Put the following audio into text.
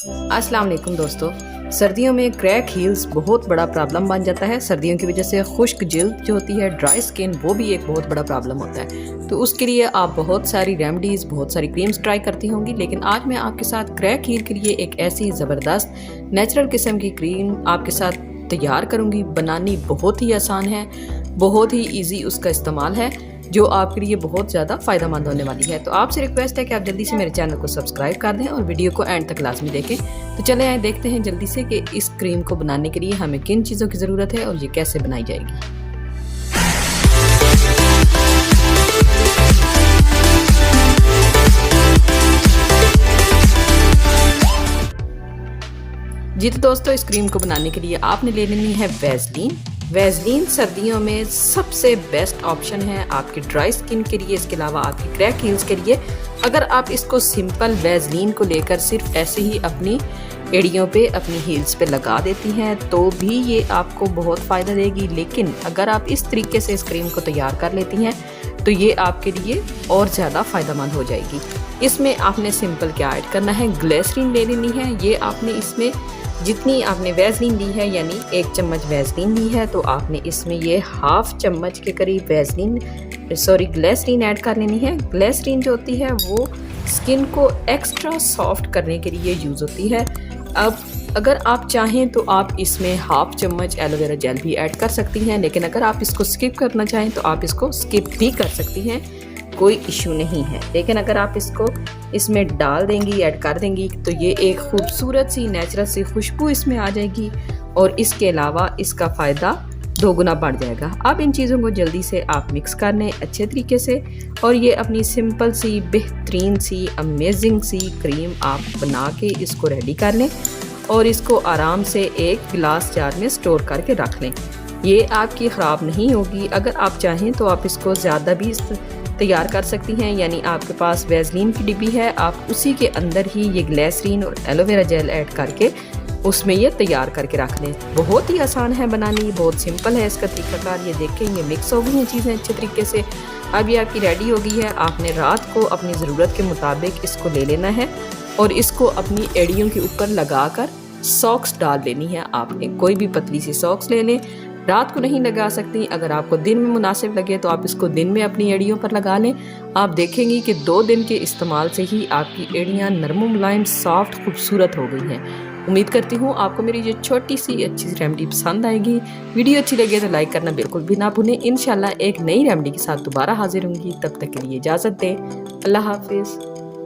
अस्सलाम वालेकुम दोस्तों। सर्दियों में क्रैक हील्स बहुत बड़ा प्रॉब्लम बन जाता है। सर्दियों की वजह से खुश्क जिल्द जो होती है, ड्राई स्किन, वो भी एक बहुत बड़ा प्रॉब्लम होता है। तो उसके लिए आप बहुत सारी रेमेडीज़, बहुत सारी क्रीम्स ट्राई करती होंगी, लेकिन आज मैं आपके साथ क्रैक हील के लिए एक ऐसी ज़बरदस्त नेचुरल किस्म की क्रीम आपके साथ तैयार करूँगी। बनानी बहुत ही आसान है, बहुत ही ईजी उसका इस्तेमाल है, जो आपके लिए बहुत ज़्यादा फ़ायदेमंद होने वाली है। तो आपसे रिक्वेस्ट है कि आप जल्दी से मेरे चैनल को सब्सक्राइब कर दें और वीडियो को एंड तक लाजमी देखें। तो चले आए देखते हैं जल्दी से कि इस क्रीम को बनाने के लिए हमें किन चीज़ों की ज़रूरत है और ये कैसे बनाई जाएगी। जी तो दोस्तों, इस क्रीम को बनाने के लिए आपने ले लेनी है वैसलीन। वैसलीन सर्दियों में सबसे बेस्ट ऑप्शन है आपकी ड्राई स्किन के लिए, इसके अलावा आपकी क्रैक हील्स के लिए। अगर आप इसको सिंपल वैसलीन को लेकर सिर्फ ऐसे ही अपनी एड़ियों पे, अपनी हील्स पे लगा देती हैं तो भी ये आपको बहुत फ़ायदा देगी। लेकिन अगर आप इस तरीके से इस क्रीम को तैयार कर लेती हैं तो ये आपके लिए और ज़्यादा फ़ायदेमंद हो जाएगी। इसमें आपने सिंपल क्या ऐड करना है, ग्लिसरीन ले लेनी है। ये आपने इसमें जितनी आपने वैसलीन ली है, यानी 1 चम्मच वैसलीन ली है, तो आपने इसमें ये हाफ चम्मच के करीब ग्लिसरीन ऐड कर लेनी है। ग्लिसरीन जो होती है वो स्किन को एक्स्ट्रा सॉफ्ट करने के लिए यूज़ होती है। अब अगर आप चाहें तो आप इसमें हाफ चम्मच एलोवेरा जेल भी ऐड कर सकती हैं, लेकिन अगर आप इसको स्किप करना चाहें तो आप इसको स्किप भी कर सकती हैं, कोई इशू नहीं है। लेकिन अगर आप इसको इसमें डाल देंगी, ऐड कर देंगी, तो ये एक खूबसूरत सी नेचुरल सी खुशबू इसमें आ जाएगी और इसके अलावा इसका फ़ायदा दोगुना बढ़ जाएगा। अब इन चीज़ों को जल्दी से आप मिक्स कर लें अच्छे तरीके से और ये अपनी सिंपल सी, बेहतरीन सी, अमेजिंग सी क्रीम आप बना के इसको रेडी कर लें और इसको आराम से एक गिलास जार में स्टोर करके रख लें। ये आपकी ख़राब नहीं होगी। अगर आप चाहें तो आप इसको ज़्यादा भी तैयार कर सकती हैं, यानी आपके पास वैसलीन की डिब्बी है, आप उसी के अंदर ही ये ग्लिसरीन और एलोवेरा जेल ऐड करके उसमें ये तैयार करके रख लें। बहुत ही आसान है बनानी, बहुत सिंपल है इसका तरीकाकार। ये देखें, ये मिक्स हो गई हैं चीज़ें अच्छे तरीके से। अब ये आपकी रेडी हो गई है। आपने रात को अपनी ज़रूरत के मुताबिक इसको ले लेना है और इसको अपनी एड़ियों के ऊपर लगा कर सॉक्स डाल लेनी है। आपने कोई भी पतली सी सॉक्स ले लें, रात को नहीं लगा सकती। अगर आपको दिन में मुनासिब लगे तो आप इसको दिन में अपनी एड़ियों पर लगा लें। आप देखेंगी कि 2 दिन के इस्तेमाल से ही आपकी एड़ियाँ नरम, मुलायम, सॉफ्ट, खूबसूरत हो गई हैं। उम्मीद करती हूँ आपको मेरी ये छोटी सी अच्छी सी रेमेडी पसंद आएगी। वीडियो अच्छी लगे तो लाइक करना बिल्कुल भी ना भूलें। इंशाल्लाह एक नई रेमेडी के साथ दोबारा हाजिर होंगी। तब तक के लिए इजाज़त दें। अल्लाह हाफिज़।